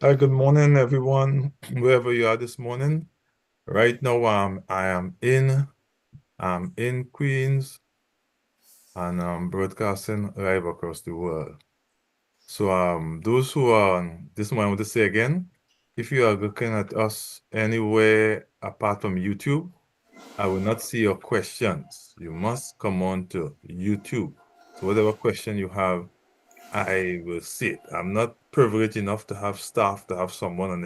Hi, good morning, everyone, wherever you are this morning. Right now, I'm in Queens and I'm broadcasting live across the world. So, those who are this morning, I want to say again, if you are looking at us anywhere apart from YouTube, I will not see your questions. You must come on to YouTube. So, whatever question you have, I will see it. I'm not privileged enough to have staff to have someone on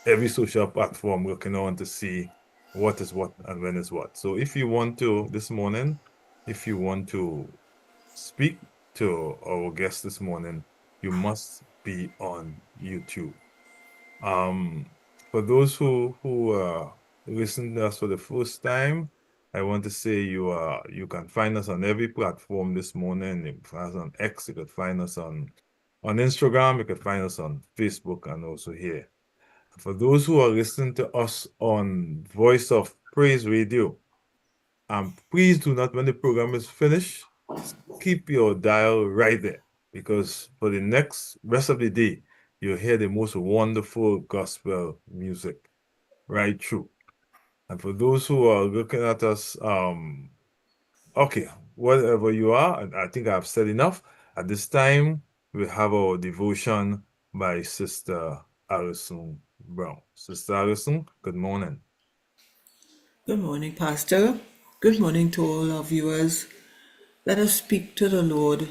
every social platform looking on to see what is what and when is what. So if you want to this morning, if you want to speak to our guest this morning, you must be on YouTube. Um, for those who listen to us for the first time, I want to say you can find us on every platform this morning. You can find us on X, you can find us on Instagram, you can find us on Facebook and also here. For those who are listening to us on Voice of Praise Radio, please do not, when the program is finished, keep your dial right there because for the next rest of the day, you'll hear the most wonderful gospel music right through. And for those who are looking at us, okay, whatever you are, and I think I've said enough. At this time, we have our devotion by Sister Alison Brown. Sister Alison, good morning. Good morning, Pastor. Good morning to all our viewers. Let us speak to the Lord,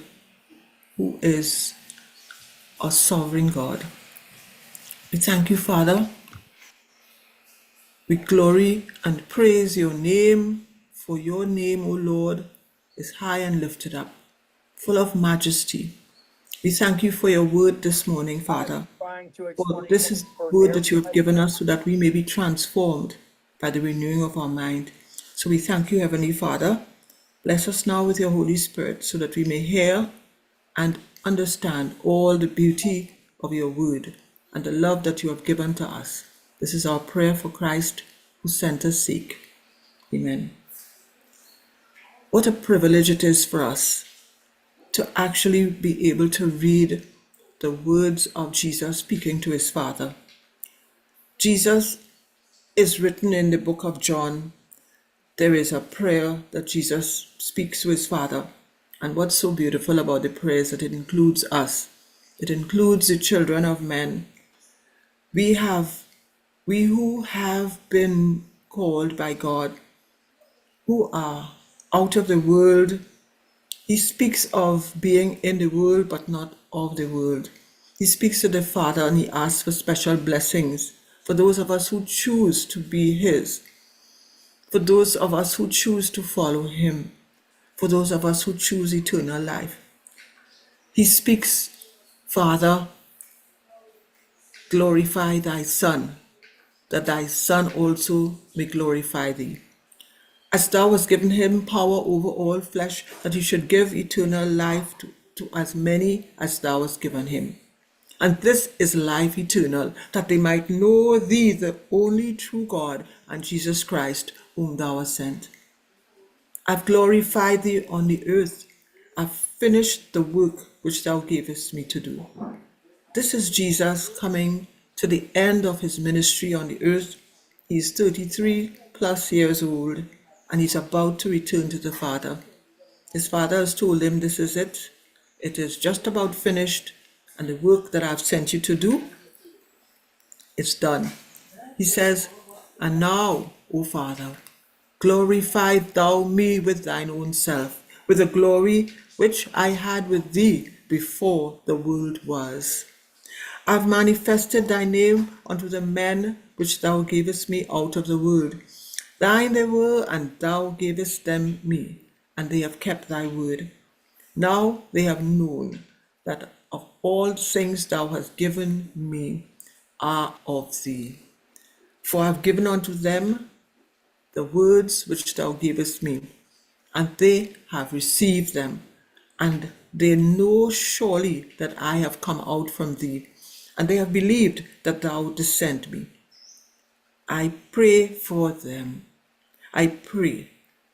who is our sovereign God. We thank you, Father. We glory and praise your name, for your name, O Lord, is high and lifted up, full of majesty. We thank you for your word this morning, Father. For this is the word that you have given us so that we may be transformed by the renewing of our mind. So we thank you, Heavenly Father. Bless us now with your Holy Spirit so that we may hear and understand all the beauty of your word and the love that you have given to us. This is our prayer for Christ who sent us sake. Amen. What a privilege it is for us to actually be able to read the words of Jesus speaking to his Father. Jesus is written in the book of John. There is a prayer that Jesus speaks to his Father. And what's so beautiful about the prayer is that it includes us. It includes the children of men. We who have been called by God, who are out of the world. He speaks of being in the world but not of the world. He speaks to the Father and he asks for special blessings for those of us who choose to be his, for those of us who choose to follow him, for those of us who choose eternal life. He speaks, Father, glorify thy Son, that thy Son also may glorify thee. As thou hast given him power over all flesh, that he should give eternal life to as many as thou hast given him. And this is life eternal, that they might know thee, the only true God, and Jesus Christ, whom thou hast sent. I've glorified thee on the earth. I've finished the work which thou gavest me to do. This is Jesus coming to the end of his ministry on the earth. He's 33 plus years old and he's about to return to the Father. His Father has told him, this is it. It is just about finished, and the work that I've sent you to do, it's done. He says, and now, O Father, glorify thou me with thine own self, with the glory which I had with thee before the world was. I've manifested thy name unto the men which thou gavest me out of the world. Thine they were, and thou gavest them me, and they have kept thy word. Now they have known that of all things thou hast given me are of thee. For I have given unto them the words which thou gavest me, and they have received them, and they know surely that I have come out from thee, and they have believed that thou didst send me. I pray for them. I pray,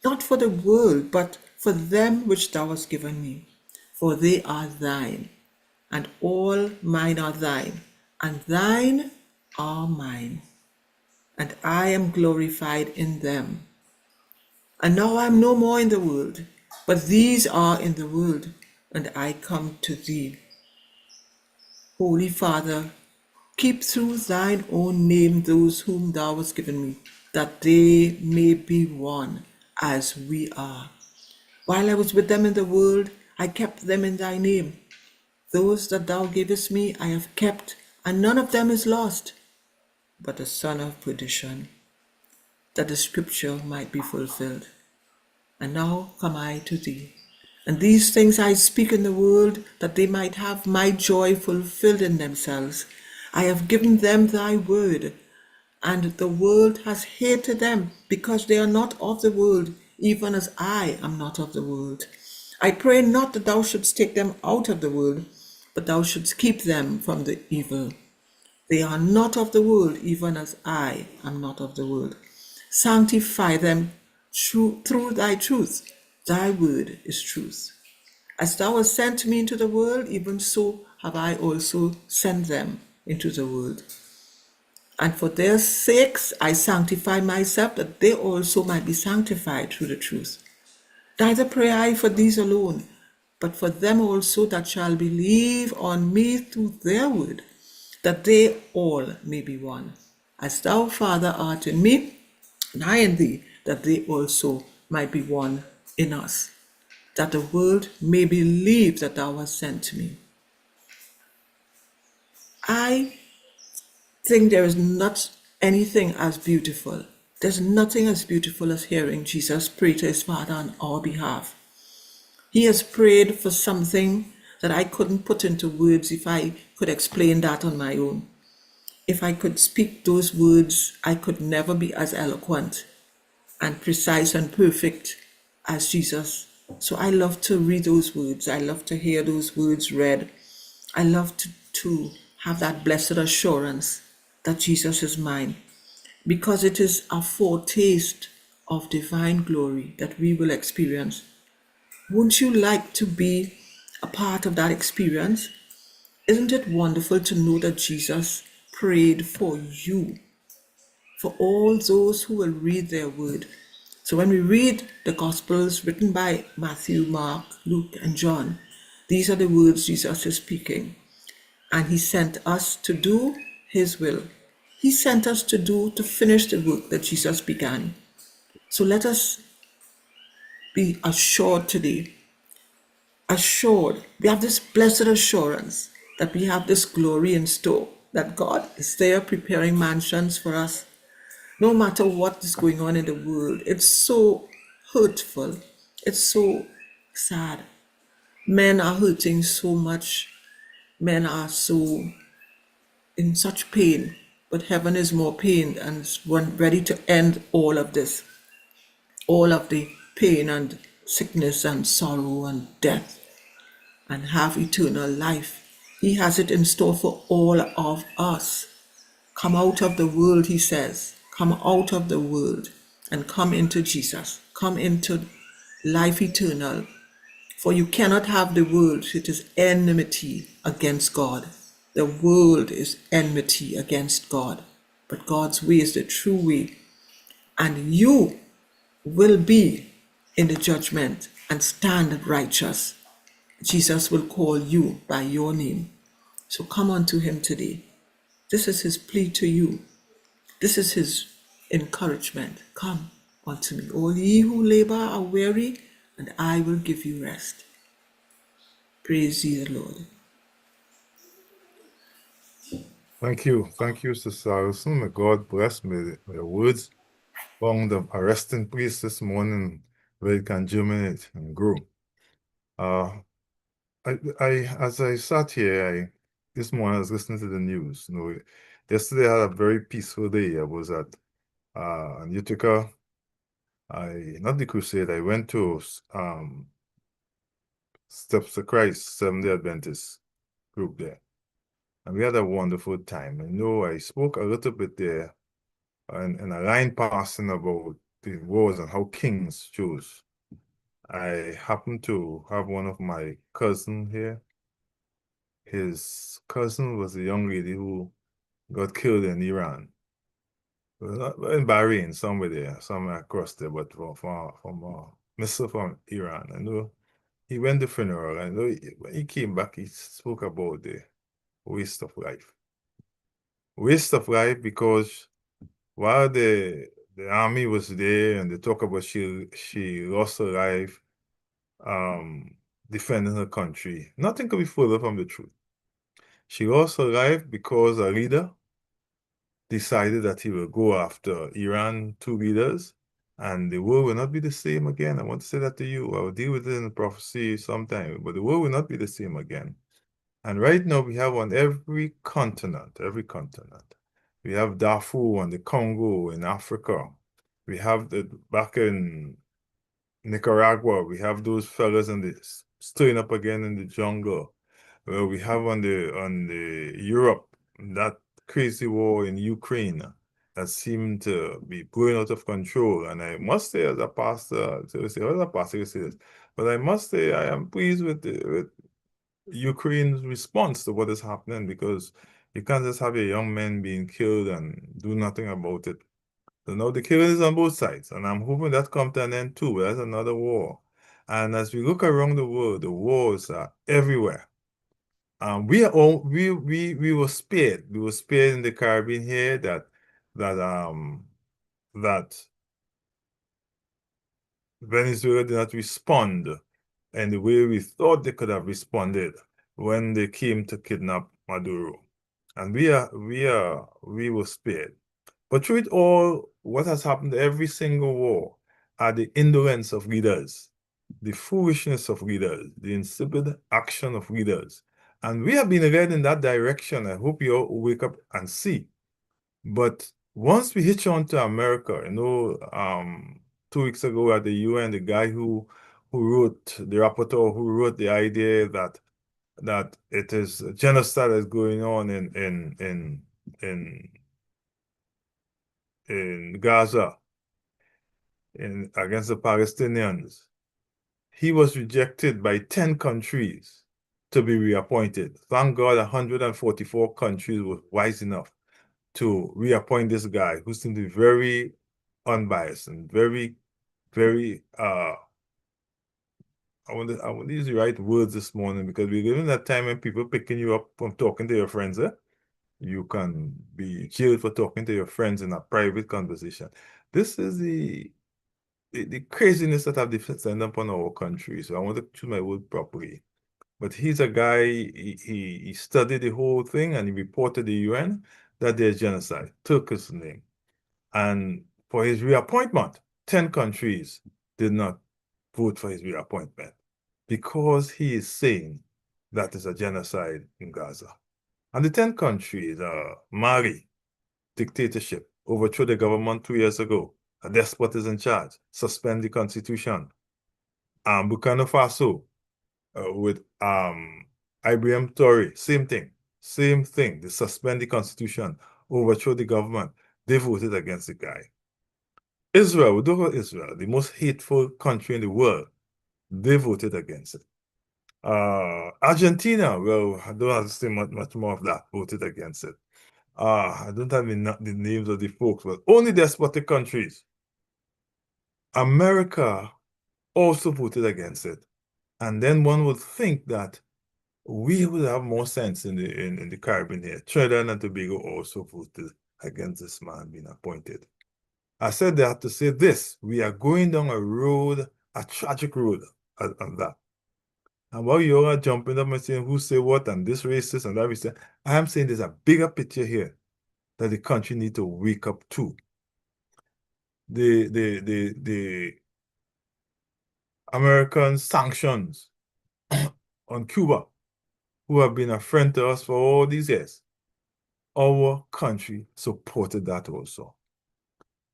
not for the world, but for them which thou hast given me, for they are thine, and all mine are thine, and thine are mine, and I am glorified in them. And now I am no more in the world, but these are in the world, and I come to thee. Holy Father, keep through thine own name those whom thou hast given me, that they may be one as we are. While I was with them in the world, I kept them in thy name. Those that thou gavest me I have kept, and none of them is lost, but the son of perdition, that the scripture might be fulfilled. And now come I to thee. And these things I speak in the world, that they might have my joy fulfilled in themselves. I have given them thy word, and the world has hated them, because they are not of the world, even as I am not of the world. I pray not that thou shouldst take them out of the world, but thou shouldst keep them from the evil. They are not of the world, even as I am not of the world. Sanctify them through thy truth. Thy word is truth. As thou hast sent me into the world, even so have I also sent them into the world. And for their sakes I sanctify myself, that they also might be sanctified through the truth. Neither pray I for these alone, but for them also that shall believe on me through their word, that they all may be one. As thou, Father, art in me, and I in thee, that they also might be one in us, that the world may believe that thou hast sent me. I think there is not anything as beautiful. There's nothing as beautiful as hearing Jesus pray to his Father on our behalf. He has prayed for something that I couldn't put into words if I could explain that on my own. If I could speak those words, I could never be as eloquent and precise and perfect as Jesus. So I love to read those words. I love to hear those words read. I love to have that blessed assurance that Jesus is mine, because it is a foretaste of divine glory that we will experience. Wouldn't you like to be a part of that experience? Isn't it wonderful to know that Jesus prayed for you, for all those who will read their word? So when we read the Gospels written by Matthew, Mark, Luke, and John, these are the words Jesus is speaking. And he sent us to do his will. He sent us to finish the work that Jesus began. So let us be assured today, assured. We have this blessed assurance that we have this glory in store, that God is there preparing mansions for us. No matter what is going on in the world, it's so hurtful. It's so sad. Men are hurting so much. Men are so in such pain. But heaven is more pain and is ready to end all of this, all of the pain and sickness and sorrow and death, and have eternal life. He has it in store for all of us. Come out of the world, he says. Come out of the world and come into Jesus. Come into life eternal. For you cannot have the world. It is enmity against God. The world is enmity against God. But God's way is the true way. And you will be in the judgment and stand righteous. Jesus will call you by your name. So come unto him today. This is his plea to you. This is his encouragement. Come unto me, all ye who labor are weary, and I will give you rest. Praise ye the Lord. Thank you. Thank you, Sister Allison. May God bless me. Your words found a resting place this morning where it can germinate and grow. Uh, as I sat here, this morning I was listening to the news. Yesterday I had a very peaceful day. I was at Utica. Not the crusade. I went to Steps to Christ, Seventh-day Adventist group there, and we had a wonderful time. I spoke a little bit there, and a line passing about the wars and how kings chose. I happened to have one of my cousin here. His cousin was a young lady who got killed in Iran. In Bahrain, somewhere there, somewhere across there, but from missile from Iran. I know he went to funeral. I know when he came back, he spoke about the waste of life. Waste of life because while the army was there and they talk about she lost her life um defending her country. Nothing could be further from the truth. She lost her life because a leader decided that he will go after Iran, two leaders, and the world will not be the same again. I want to say that to you. I will deal with it in the prophecy sometime, but the world will not be the same again. And right now we have on every continent. We have Darfur and the Congo in Africa. We have the back in Nicaragua, we have those fellas in the stirring up again in the jungle. Well, we have on the Europe that crazy war in Ukraine that seemed to be going out of control. And I must say, as a pastor, so say, well, as a pastor, you say this, but I must say I am pleased with Ukraine's response to what is happening because you can't just have a young man being killed and do nothing about it. So now the killing is on both sides, and I'm hoping that comes to an end too. That's another war. And as we look around the world, the wars are everywhere. We are all we were spared. We were spared in the Caribbean here that that Venezuela did not respond in the way we thought they could have responded when they came to kidnap Maduro. And we were spared. But through it all, what has happened to every single war are the indolence of leaders, the foolishness of leaders, the insipid action of leaders. And we have been led in that direction. I hope you all wake up and see. But once we hitch on to America, 2 weeks ago at the UN, the guy who wrote the rapporteur who wrote the idea that it is genocide is going on in Gaza against the Palestinians. He was rejected by 10 countries to be reappointed. Thank God 144 countries were wise enough to reappoint this guy who seemed to be very unbiased and very, very I want to use the right words this morning because we live in that time when people picking you up from talking to your friends. You can be jailed for talking to your friends in a private conversation. This is the craziness that have descended upon our country. So I want to choose my word properly. But he's a guy, he studied the whole thing and he reported to the UN that there's genocide, took his name. And for his reappointment, 10 countries did not vote for his reappointment because he is saying that is a genocide in Gaza. And the 10 countries are Mali, dictatorship, overthrew the government 2 years ago. A despot is in charge, suspend the constitution. Burkina Faso with Ibrahim Traoré, same thing, same thing. They suspend the constitution, overthrow the government. They voted against the guy. Israel, we don't know Israel, the most hateful country in the world. They voted against it. Argentina, well, I don't have to say much more of that, voted against it. I don't have the names of the folks, but only despotic countries. America also voted against it. And then one would think that we would have more sense in the Caribbean here. Trinidad and Tobago also voted against this man being appointed. I said that to say this, we are going down a road, a tragic road on that. And while you all are jumping up and saying who say what and this racist and that racist, I am saying there's a bigger picture here that the country need to wake up to. The American sanctions on Cuba, who have been a friend to us for all these years, our country supported that also.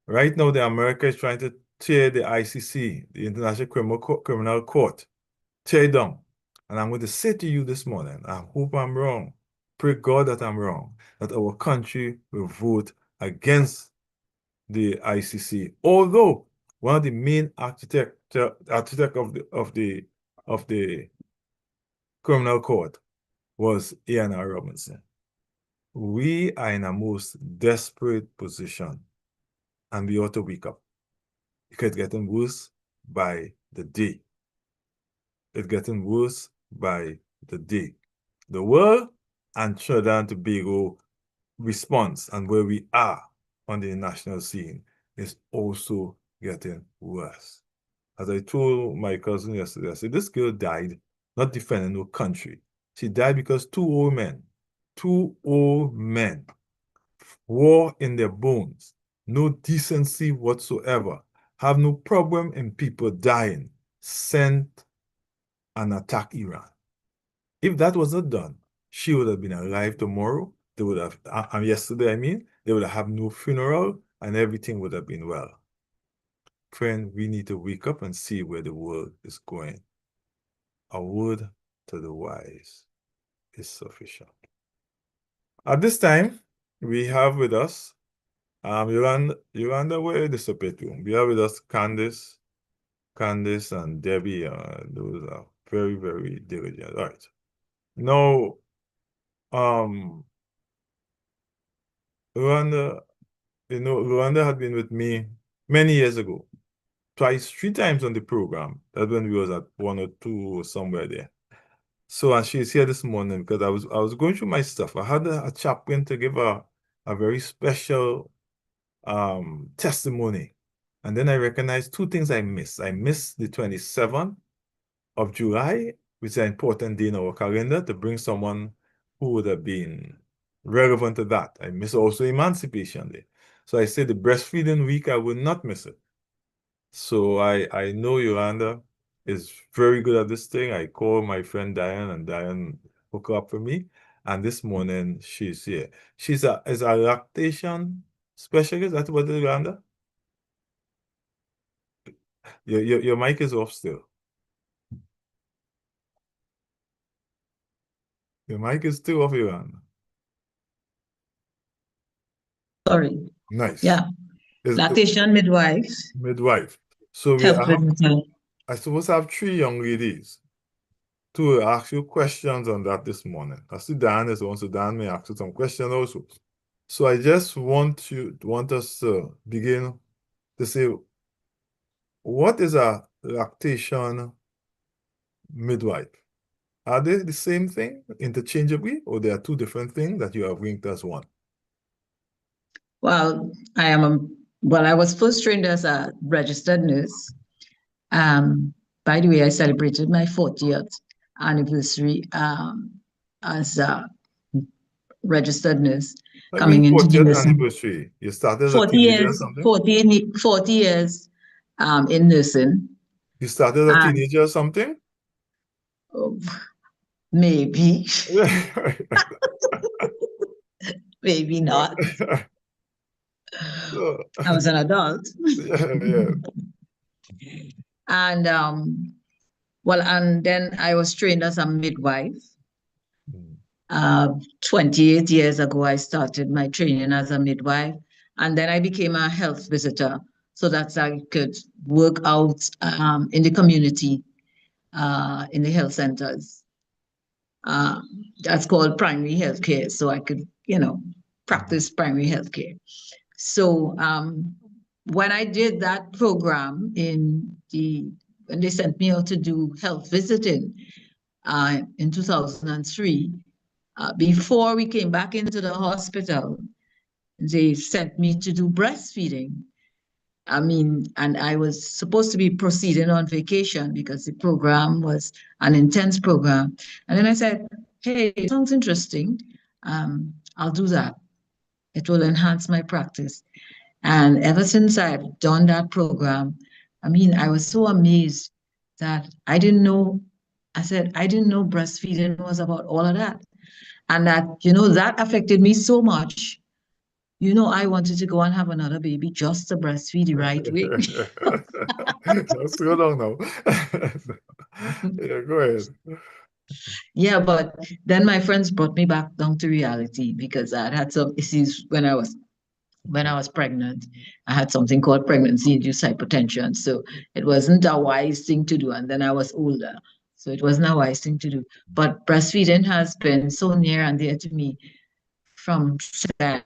Right now, the America is trying to tear the ICC, the International Criminal Court, tear it down. And I'm going to say to you this morning, I hope I'm wrong. Pray God that I'm wrong, that our country will vote against the ICC. Although one of the main architect of the criminal court was Ian R. Robinson. We are in a most desperate position and we ought to wake up. Because it's getting worse by the day. It's getting worse by the day. The world and Trinidad and Tobago response and where we are on the national scene is also getting worse. As I told my cousin yesterday, I said, this girl died not defending no country. She died because two old men, war in their bones, no decency whatsoever, have no problem in people dying, sent and attack Iran. If that was not done, she would have been alive tomorrow. They would have, yesterday, I mean, they would have no funeral and everything would have been well. Friend, we need to wake up and see where the world is going. A word to the wise is sufficient. At this time, we have with us, Yolande, where disappeared to? We have with us Candice and Debbie. Those are very, very diligent. All right. Now, Yolande, Yolande had been with me many years ago, twice, 3 times on the program. That's when we was at 1 or 2 or somewhere there. So, and she's here this morning because I was going through my stuff. I had a chaplain to give a very special testimony. And then I recognized 2 things I missed. I missed the 27th of July, which is an important day in our calendar to bring someone who would have been relevant to that. I missed also Emancipation Day. So I said the breastfeeding week, I would not miss it. So I know Yolanda is very good at this thing. I call my friend Diane and Diane hook her up for me. And this morning she's here. She's a lactation specialist. That's what it is, Yolanda? Your mic is off still. Your mic is still off, Yolanda. Sorry. Nice. Yeah. Lactation midwife. Midwife. So I suppose I have 3 young ladies to ask you questions on that this morning. I see Dan is on, so Dan may ask you some questions also. So I just want us to begin to say, what is a lactation midwife? Are they the same thing interchangeably, or they are 2 different things that you have linked as one? Well, I was first trained as a registered nurse. By the way, I celebrated my 40th anniversary as a registered nurse. I mean, 40th anniversary. You started as a 40 teenager or years, something? 40 years in nursing. You started as a teenager or something? Maybe. Maybe not. I was an adult. Yeah. And and then I was trained as a midwife. 28 years ago, I started my training as a midwife, and then I became a health visitor so that I could work out in the community, in the health centers. That's called primary health care. So I could, practice primary health care. So when I did that program when they sent me out to do health visiting in 2003, before we came back into the hospital, they sent me to do breastfeeding. And I was supposed to be proceeding on vacation because the program was an intense program. And then I said, hey, it sounds interesting. I'll do that. It will enhance my practice. And ever since I've done that program, I was so amazed that I didn't know breastfeeding was about all of that. And that, that affected me so much. I wanted to go and have another baby just to breastfeed the right way. That's too long now. Yeah, go ahead. Yeah, but then my friends brought me back down to reality because I had some issues when I was pregnant. I had something called pregnancy-induced hypertension. So it wasn't a wise thing to do. And then I was older. So it wasn't a wise thing to do. But breastfeeding has been so near and dear to me from SEN.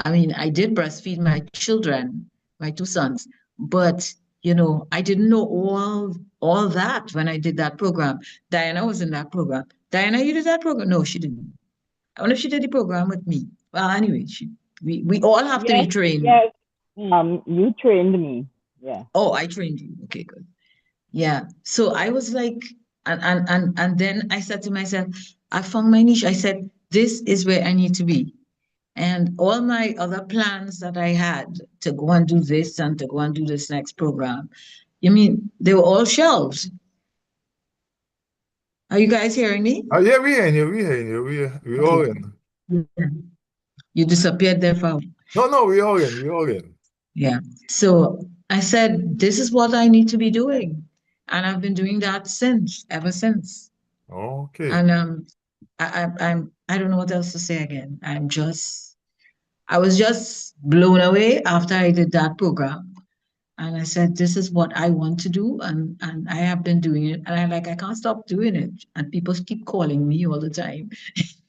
I mean, I did breastfeed my children, my two sons, but I didn't know all that when I did that program. Diana was in that program. Diana, you did that program? No, she didn't. I wonder if she did the program with me. Well, anyway, we all have to be Yes, trained. yes. You trained me. Yeah. Oh, I trained you. Okay, good. Yeah. So I was like, and then I said to myself, I found my niche. I said, this is where I need to be. And all my other plans that I had to go and do this and to go and do this next program, you mean they were all shelved? Are you guys hearing me? Yeah, we hearing you. We hearing you. We all Okay. in. Yeah. You disappeared there for. No, no, we all in. We all in. Yeah. So I said, this is what I need to be doing. And I've been doing that ever since. Okay. And I don't know what else to say again. I was just blown away after I did that program. And I said, this is what I want to do. And I have been doing it. And I can't stop doing it. And people keep calling me all the time.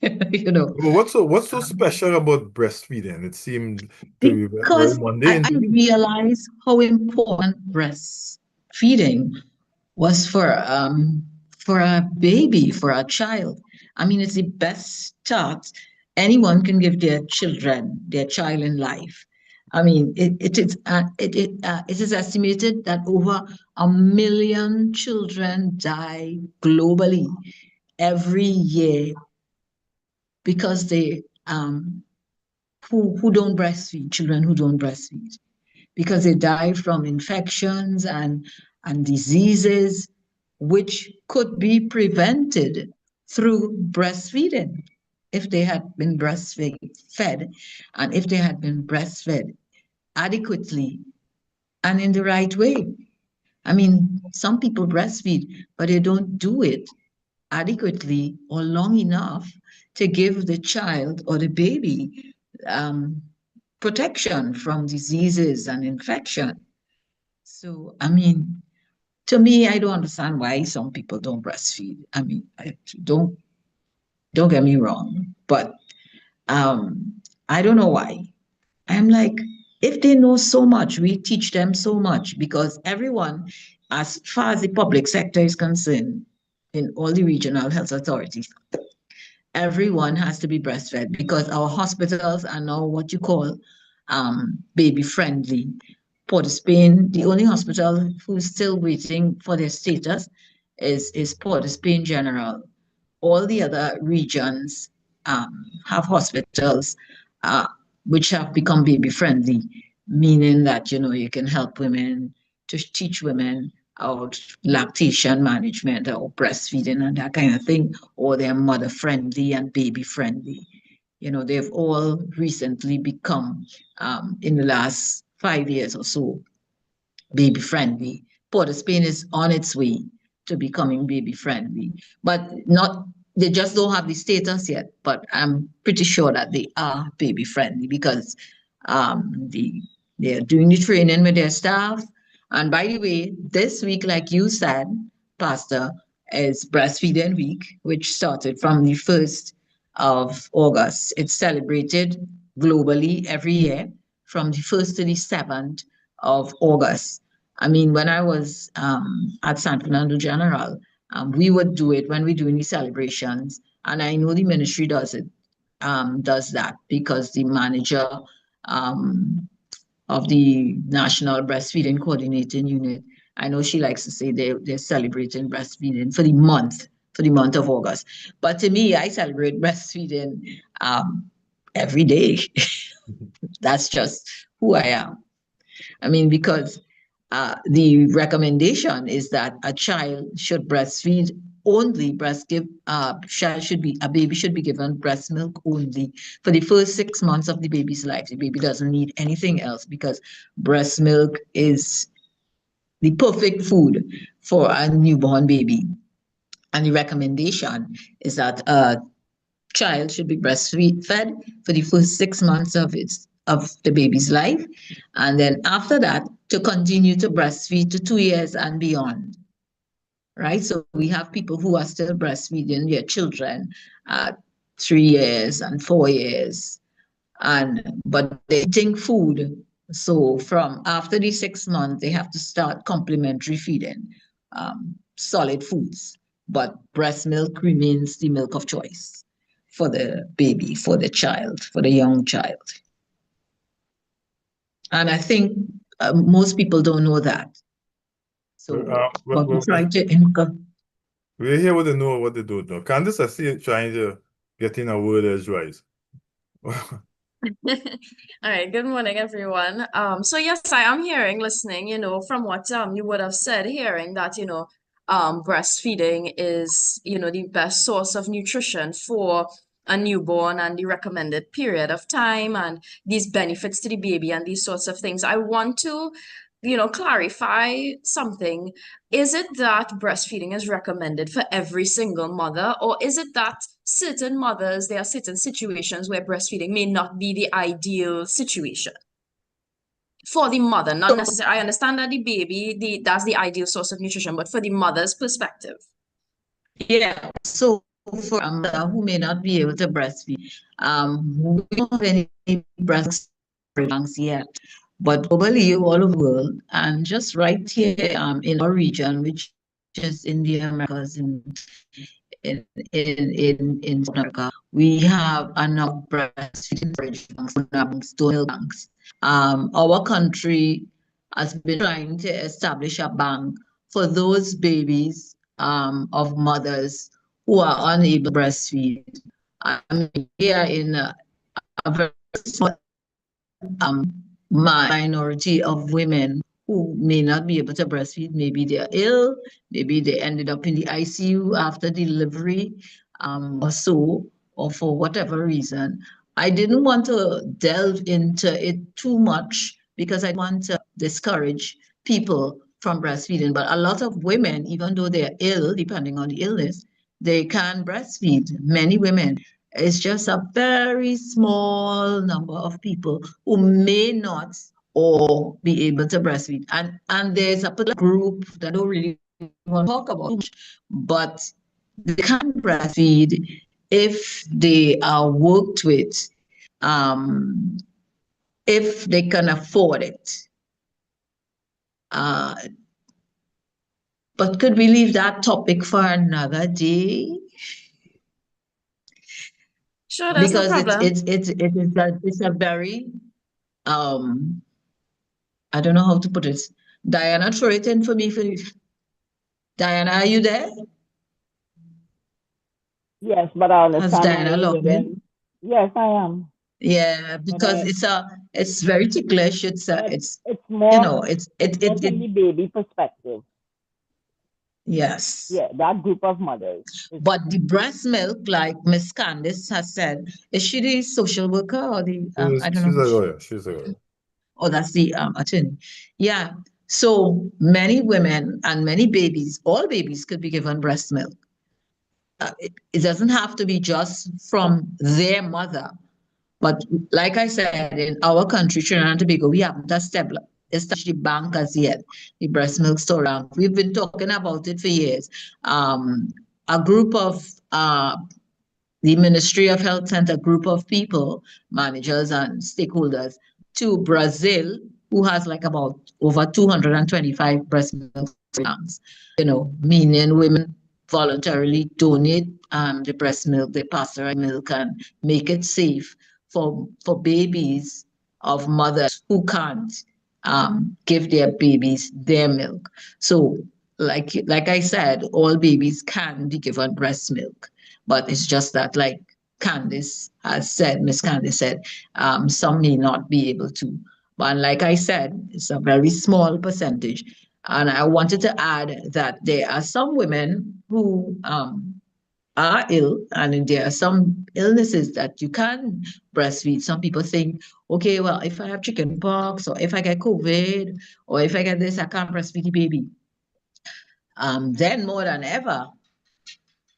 you know, Well, what's so um, special about breastfeeding? It seemed to be very because mundane I to me. realized how important breastfeeding was for a baby, for a child. I mean, it's the best start anyone can give their children, their child in life. I mean, it is estimated that over 1 million children die globally every year because they who don't breastfeed, children who don't breastfeed, because they die from infections and diseases which could be prevented through breastfeeding if they had been breastfed and if they had been breastfed adequately and in the right way. I mean, some people breastfeed, but they don't do it adequately or long enough to give the child or the baby um, protection from diseases and infection. So, I mean, to me, I don't understand why some people don't breastfeed. I mean, don't get me wrong, but um, I don't know why. I'm like, if they know so much, we teach them so much because everyone, as far as the public sector is concerned, in all the regional health authorities, everyone has to be breastfed because our hospitals are now what you call baby friendly. Port of Spain, the only hospital who's still waiting for their status is Port of Spain General. All the other regions have hospitals uh, which have become baby friendly, meaning that you can help women to teach women about lactation management or breastfeeding and that kind of thing, or they're mother friendly and baby friendly. They've all recently become, in the last 5 years or so, baby friendly. Port of Spain is on its way to becoming baby friendly, but not they just don't have the status yet. But I'm pretty sure that they are baby friendly because they're doing the training with their staff. And by the way, this week, like you said, Pastor, is breastfeeding week, which started from the 1st of August. It's celebrated globally every year from the 1st to the 7th of August. I mean, when I was at San Fernando General, we would do it when we're doing the celebrations, and I know the ministry does that because the manager um, of the National Breastfeeding Coordinating Unit, I know she likes to say they're celebrating breastfeeding for the month of August. But to me, I celebrate breastfeeding every day. That's just who I am. I mean, because the recommendation is that a child should breastfeed only breast give child should be a baby should be given breast milk only for the first 6 months of the baby's life. The baby doesn't need anything else because breast milk is the perfect food for a newborn baby. And the recommendation is that child should be breastfed for the first 6 months of the baby's life, and then after that to continue to breastfeed to 2 years and beyond. Right, so we have people who are still breastfeeding their children at 3 years and 4 years. But they're eating food. So from after the 6 months, they have to start complementary feeding, solid foods. But breast milk remains the milk of choice for the baby, for the child, for the young child. And I think most people don't know that. So, but we try to encourage. we hear what they know, what they don't know. Candice, I see you trying to get in a word edgewise. All right, good morning, everyone. So yes, I am hearing, listening, from what you would have said, hearing that, breastfeeding is, the best source of nutrition for a newborn and the recommended period of time and these benefits to the baby and these sorts of things. I want to, clarify something. Is it that breastfeeding is recommended for every single mother, or is it that certain mothers, there are certain situations where breastfeeding may not be the ideal situation for the mother? Not necessarily, I understand that the baby, that's the ideal source of nutrition, but for the mother's perspective. Yeah. So for a mother who may not be able to breastfeed, we don't have any breast banks yet. But globally, all over the world, and just right here in our region, which is in the Americas, in South America, we have a number of breastfeeding banks, donor banks. Our country has been trying to establish a bank for those babies of mothers who are unable to breastfeed. I mean, we are in a very small minority of women who may not be able to breastfeed. Maybe they're ill, maybe they ended up in the ICU after delivery, or so, or for whatever reason. I didn't want to delve into it too much because I want to discourage people from breastfeeding. But a lot of women, even though they're ill, depending on the illness, they can breastfeed. Many women. It's just a very small number of people who may not or be able to breastfeed. And there's a particular group that I don't really want to talk about much, but they can breastfeed if they are worked with, if they can afford it. But could we leave that topic for another day? Sure, there's no Because problem. it's a very I don't know how to put it. Diana, throw it in for me. Diana, are you there? Yes, but I Has understand why Diana you logged in? didn't. Yes, I am. Yeah, But because it's very ticklish. but It's it's you more know it's more from the baby perspective. yes. Yeah, that group of mothers. But the breast milk, like Miss Candice has said, is she the social worker or the I don't know She's who a she, lawyer. She's a lawyer. oh, that's the attorney. Yeah. So many women and many babies, all babies could be given breast milk. It doesn't have to be just from their mother. But like I said, in our country, Trinidad and Tobago, we haven't established the bank as yet, the breast milk storage bank. We've been talking about it for years. A group of the Ministry of Health sent a group of people, managers and stakeholders, to Brazil, who has like about over 225 breast milk banks, meaning women voluntarily donate the breast milk, the pasteurized milk, and make it safe for babies of mothers who can't give their babies their milk. So, like I said, all babies can be given breast milk, but it's just that, like Candice has said, Miss Candice said, some may not be able to. But like I said, it's a very small percentage. And I wanted to add that there are some women who are ill, and there are some illnesses that you can breastfeed. Some people think, okay, well, if I have chicken pox, or if I get COVID, or if I get this, I can't breastfeed the baby. Then more than ever,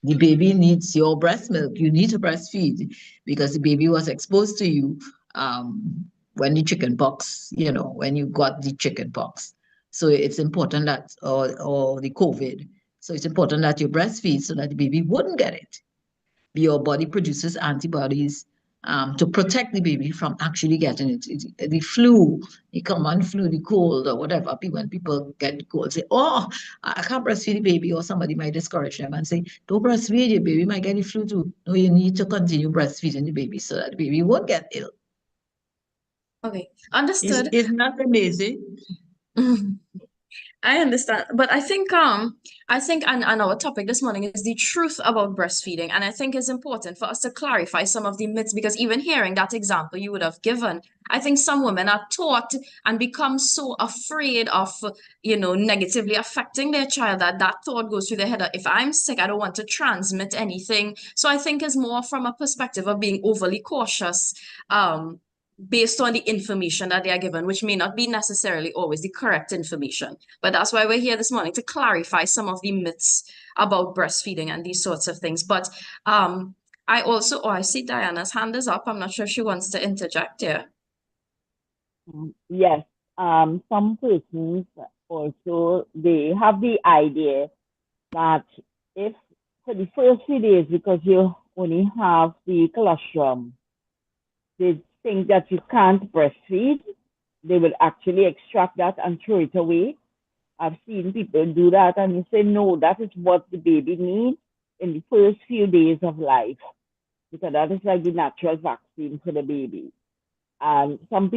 the baby needs your breast milk. You need to breastfeed because the baby was exposed to you when the chicken pox, when you got the chicken pox. So it's important that, or the COVID. So it's important that you breastfeed so that the baby wouldn't get it. Your body produces antibodies to protect the baby from actually getting it. The flu, the common flu, the cold, or whatever. When people get cold, say, "Oh, I can't breastfeed the baby," or somebody might discourage them and say, "Don't breastfeed your baby; might get the flu too." No, you need to continue breastfeeding the baby so that the baby won't get ill. Okay, understood. Isn't that amazing? I understand, but I think and our topic this morning is the truth about breastfeeding, and I think it's important for us to clarify some of the myths because even hearing that example you would have given, I think some women are taught and become so afraid of, negatively affecting their child that that thought goes through their head that if I'm sick, I don't want to transmit anything. So I think it's more from a perspective of being overly cautious, based on the information that they are given, which may not be necessarily always the correct information. But that's why we're here this morning to clarify some of the myths about breastfeeding and these sorts of things. But I see Diana's hand is up. I'm not sure if she wants to interject here. Yes. Some persons also they have the idea that if for the first few days, because you only have the colostrum, they think that you can't breastfeed. They will actually extract that and throw it away. I've seen people do that, and you say, no, that is what the baby needs in the first few days of life, because that is like the natural vaccine for the baby. And some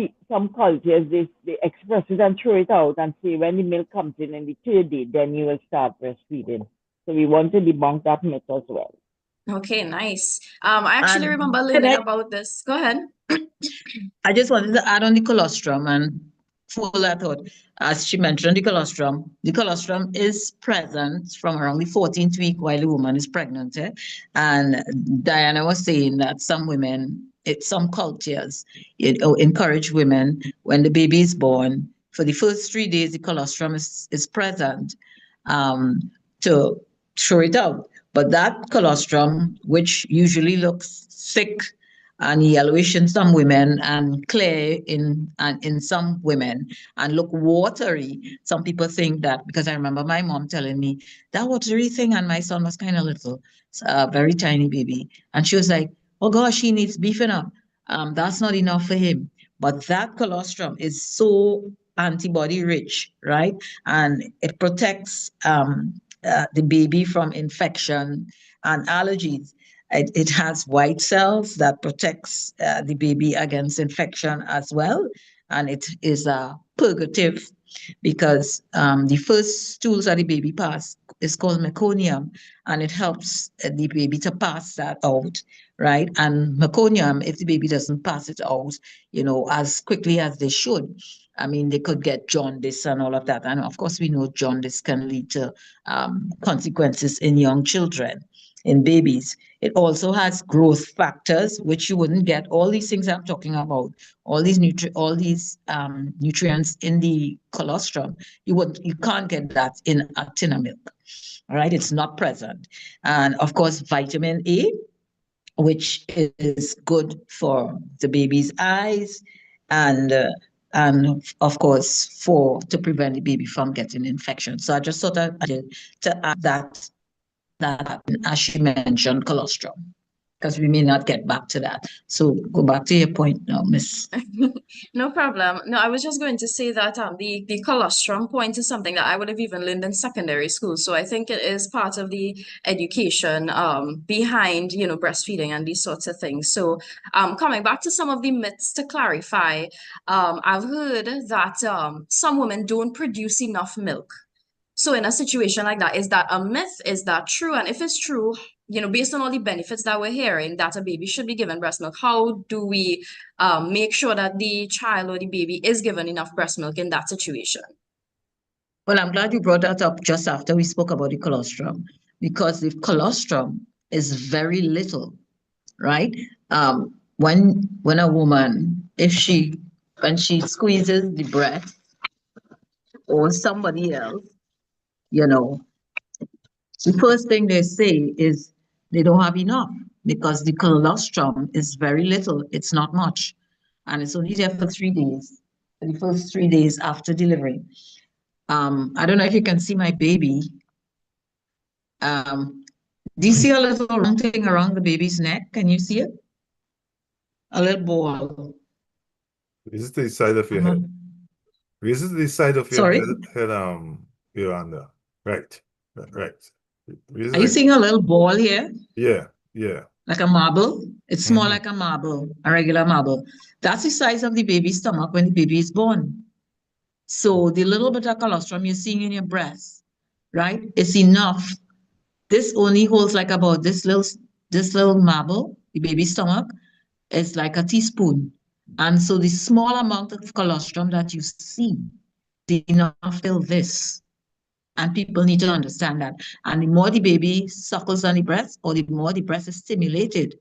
cultures, they express it and throw it out and say, when the milk comes in the third day, then you will start breastfeeding. So we want to debunk that myth as well. Okay, nice. I actually And remember learning about this. Go ahead. I just wanted to add on the colostrum and full that thought. As she mentioned, the colostrum is present from around the 14th week while the woman is pregnant. And Diana was saying that some women, some cultures, encourage women when the baby is born, for the first 3 days, the colostrum is present, to throw it out. But that colostrum, which usually looks thick and yellowish in some women and clear in some women and look watery. Some people think that, because I remember my mom telling me that watery thing, and my son was kind of little, a very tiny baby, and she was like, "Oh gosh, he needs beefing up. That's not enough for him." But that colostrum is so antibody rich, right? And it protects the baby from infection and allergies. It has white cells that protects the baby against infection as well. And it is a purgative because the first stools that the baby pass is called meconium, and it helps the baby to pass that out, right? And meconium, if the baby doesn't pass it out, as quickly as they should, I mean, they could get jaundice and all of that. And of course, we know jaundice can lead to consequences in young children, in babies. It also has growth factors, which you wouldn't get. All these things I'm talking about, all these nutrients in the colostrum, you can't get that in a tin of milk. All right, it's not present. And of course, vitamin A, which is good for the baby's eyes, and of course to prevent the baby from getting infection. So I just thought I did to add that as she mentioned colostrum, because we may not get back to that. So go back to your point now, Miss. No problem. No, I was just going to say that the colostrum point is something that I would have even learned in secondary school. So I think it is part of the education behind, breastfeeding and these sorts of things. So coming back to some of the myths to clarify, I've heard that some women don't produce enough milk. So in a situation like that, is that a myth? Is that true? And if it's true, based on all the benefits that we're hearing, that a baby should be given breast milk, how do we make sure that the child or the baby is given enough breast milk in that situation? Well, I'm glad you brought that up just after we spoke about the colostrum, because the colostrum is very little, right? When a woman, when she squeezes the breast or somebody else, you know, the first thing they say is they don't have enough because the colostrum is very little. It's not much. And it's only there for 3 days, for the first 3 days after delivery. I don't know if you can see my baby. Do you see a little round thing around the baby's neck? Can you see it? A little ball. Is it the side of your I'm a, head? Is it the side of your sorry? head, Yolanda? Right. Right. Is Are you it seeing a little ball here? yeah, yeah. Like a marble? It's small Mm-hmm. like a marble, a regular marble. That's the size of the baby's stomach when the baby is born. So the little bit of colostrum you're seeing in your breast, right, is enough. This only holds like about this little marble, the baby's stomach, is like a teaspoon. And so the small amount of colostrum that you see is enough to fill this. And people need to understand that. And the more the baby suckles on the breast, or the more the breast is stimulated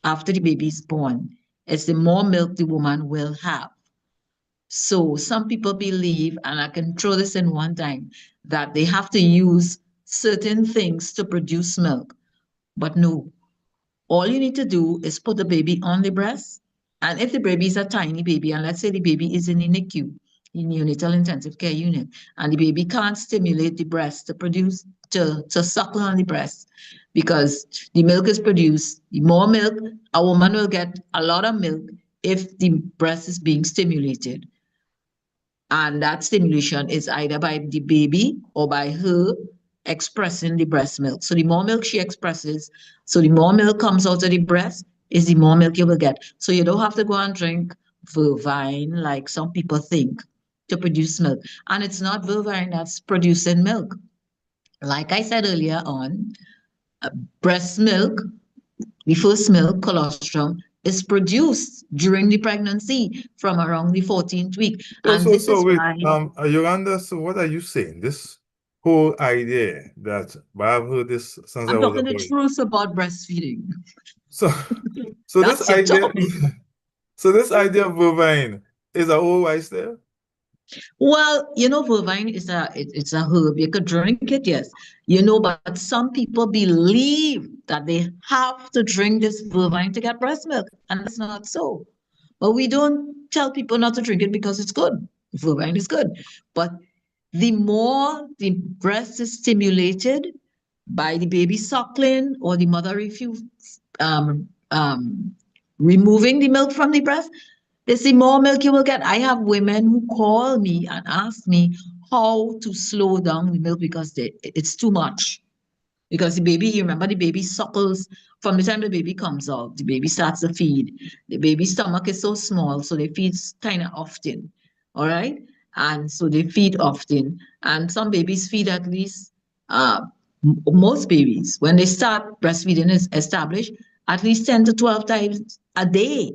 after the baby is born, it's the more milk the woman will have. So some people believe, and I can throw this in one time, that they have to use certain things to produce milk. But no, all you need to do is put the baby on the breast. And if the baby is a tiny baby, and let's say the baby is in the NICU, in neonatal intensive care unit, and the baby can't stimulate the breast to produce, to suckle on the breast, because the milk is produced, the more milk, a woman will get a lot of milk if the breast is being stimulated. And that stimulation is either by the baby or by her expressing the breast milk. So the more milk she expresses, so the more milk comes out of the breast, is the more milk you will get. So you don't have to go and drink vervine like some people think to produce milk. And it's not vervine that's producing milk. Like I said earlier on, breast milk, the first milk, colostrum, is produced during the pregnancy from around the 14th week. So And so this so is wait, why Yolanda, so what are you saying? This whole idea that, but I've heard this since I I'm was a talking the boy. truth about breastfeeding. So so this That's your idea topic. so this idea of bovine is a whole rice there? Well, vervine it's a herb. You could drink it, yes. But some people believe that they have to drink this vervine to get breast milk, and that's not so. But we don't tell people not to drink it because it's good. Vervine is good. But the more the breast is stimulated by the baby suckling or the mother refuse removing the milk from the breast, they see more milk you will get. I have women who call me and ask me how to slow down the milk because it's too much. Because the baby, you remember, the baby suckles from the time the baby comes out, the baby starts to feed. The baby's stomach is so small, so they feed kind of often. All right. And so they feed often. And some babies feed at least, most babies, when they start breastfeeding is established, at least 10 to 12 times a day.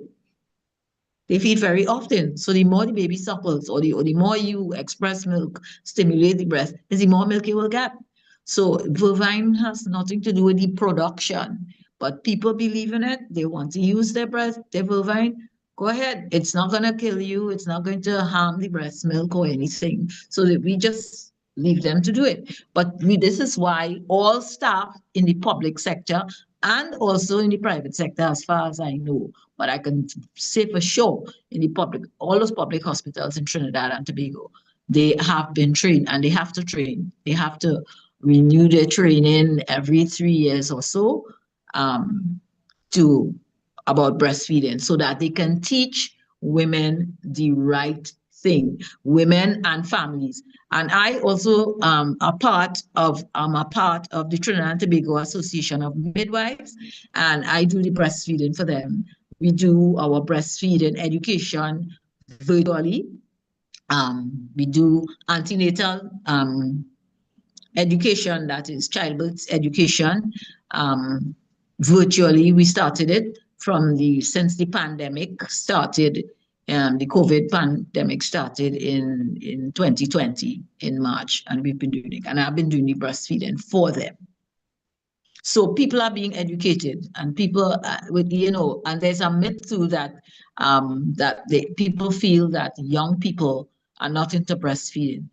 They feed very often. So the more the baby suckles or the more you express milk, stimulate the breast, is the more milk you will get. So vervine has nothing to do with the production, but people believe in it. They want to use their vervine. Go ahead. It's not going to kill you. It's not going to harm the breast milk or anything. So that we just leave them to do it. But this is why all staff in the public sector and also in the private sector, as far as I know, but I can say for sure in the public, all those public hospitals in Trinidad and Tobago, they have been trained and they have to train. They have to renew their training every 3 years or so to about breastfeeding so that they can teach women the right thing, women and families. And I also am a part of the Trinidad and Tobago Association of Midwives, and I do the breastfeeding for them. We do our breastfeeding education virtually. We do antenatal education, that is childbirth education. Virtually, we started it since the pandemic started. The COVID pandemic started in 2020 in March, and we've been doing it. And I've been doing the breastfeeding for them. So people are being educated, and people and there's a myth too that people feel that young people are not into breastfeeding.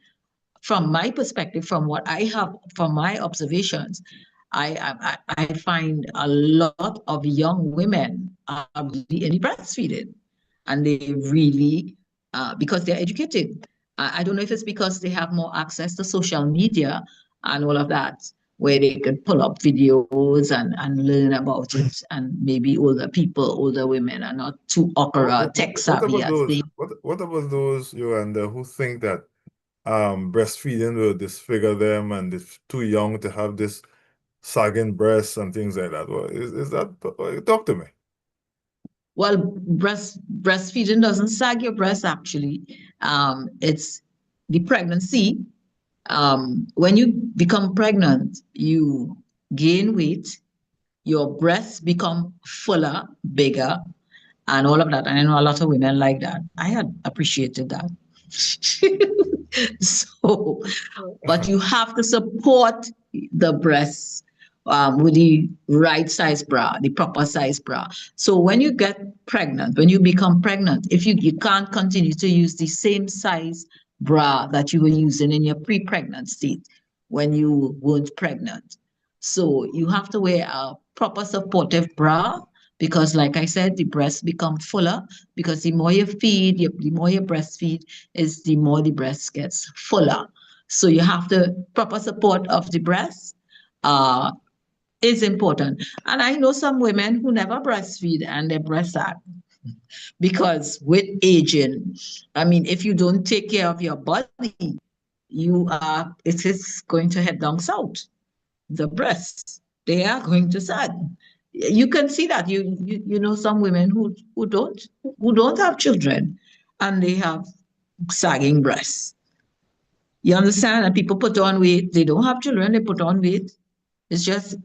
From my perspective, from what I have, from my observations, I find a lot of young women are really into breastfeeding, and they really because they're educated. I don't know if it's because they have more access to social media and all of that, where they could pull up videos and learn about it. And maybe older people, older women are not too okra tech What savvy about as those? they. What about those, Yolanda, who think that breastfeeding will disfigure them and it's too young to have this sagging breasts and things like that? Well, is that talk to me? Well, breastfeeding doesn't sag your breast actually. It's the pregnancy. When you become pregnant, you gain weight, your breasts become fuller, bigger, and all of that. And I know a lot of women like that. I had appreciated that. So, but you have to support the breasts with the right size bra, the proper size bra. So when you get pregnant, when you become pregnant, if you can't continue to use the same size bra that you were using in your pre-pregnant state when you weren't pregnant. So you have to wear a proper supportive bra because, like I said, the breasts become fuller because the more you feed, the more you breastfeed, is the more the breast gets fuller. So you have the proper support of the breast uh, is important. And I know some women who never breastfeed and their breasts are because with aging, I mean, if you don't take care of your body, it is going to head down south. The breasts, they are going to sag. You can see that you know some women who don't have children and they have sagging breasts. You understand? And people put on weight. They don't have children. They put on weight. It's just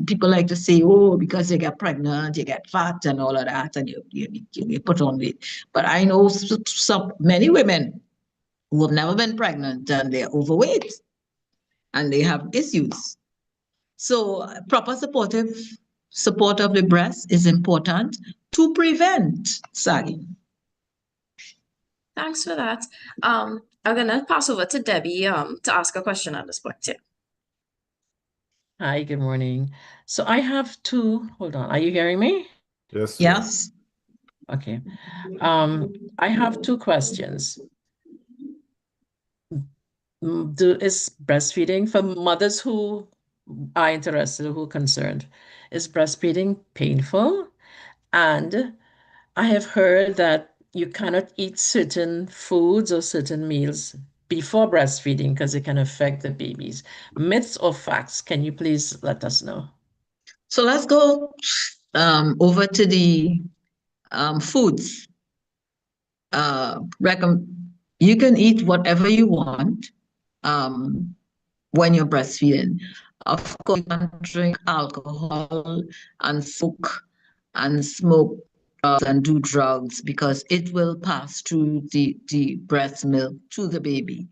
people like to say, oh, because you get pregnant, you get fat and all of that, and you put on weight. But I know some many women who have never been pregnant and they're overweight and they have issues. So proper support of the breast is important to prevent sagging. Thanks for that. I'm gonna pass over to Debbie to ask a question at this point. Yeah. Hi, good morning. So I have two, hold on, are you hearing me? Yes, yeah. Yes. Okay. I have two questions. Is breastfeeding for mothers who are interested, who are concerned, is breastfeeding painful? And I have heard that you cannot eat certain foods or certain meals before breastfeeding because it can affect the babies. Myths or facts? Can you please let us know? So let's go over to the foods. You can eat whatever you want when you're breastfeeding. Of course, you can drink alcohol and smoke and do drugs because it will pass through the breast milk to the baby.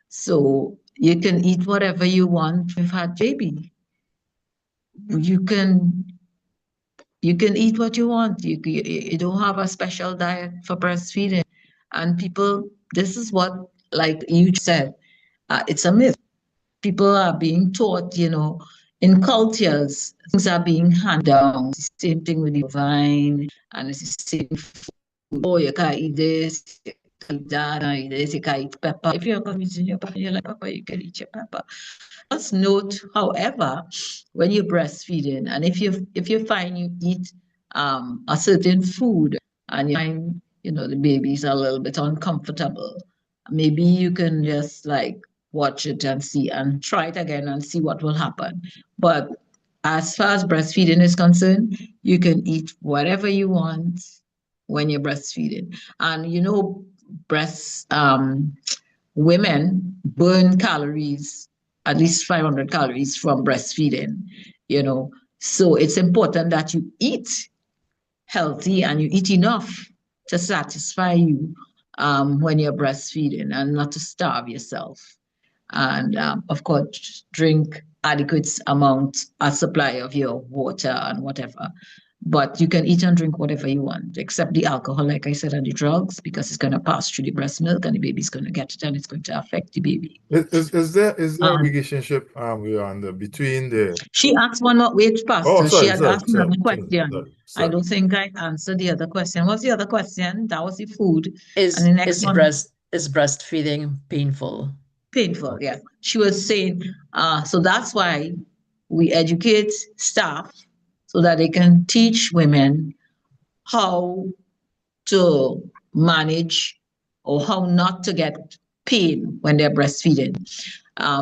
So you can eat whatever you want. We've had baby. You can eat what you want. You don't have a special diet for breastfeeding. And people, this is what, like you said, it's a myth. People are being taught, in cultures, things are being handed down. It's the same thing with the vine, and it's the same food. Oh, you can't eat this, you can't eat that, you can't eat this, you can't eat pepper. If you're confusing your pepper, you like pepper, you can eat your pepper. Just note, however, when you're breastfeeding, and if you find you eat a certain food and you find the baby's a little bit uncomfortable, maybe you can just like watch it and see and try it again and see what will happen. But as far as breastfeeding is concerned, you can eat whatever you want when you're breastfeeding. And breast women burn calories, at least 500 calories from breastfeeding, So it's important that you eat healthy and you eat enough to satisfy you when you're breastfeeding and not to starve yourself. And of course, drink adequate amount, a supply of your water and whatever. But you can eat and drink whatever you want, except the alcohol, like I said, and the drugs, because it's going to pass through the breast milk and the baby's going to get it and it's going to affect the baby. Is there a relationship between the She asked one more, wait, oh Pastor. She sorry had sorry asked sorry another sorry question. sorry I sorry don't think I answered the other question. What's the other question? That was the food. And Is the next is one, breastfeeding painful? painful. Yeah. She was saying, so that's why we educate staff so that they can teach women how to manage or how not to get pain when they're breastfeeding.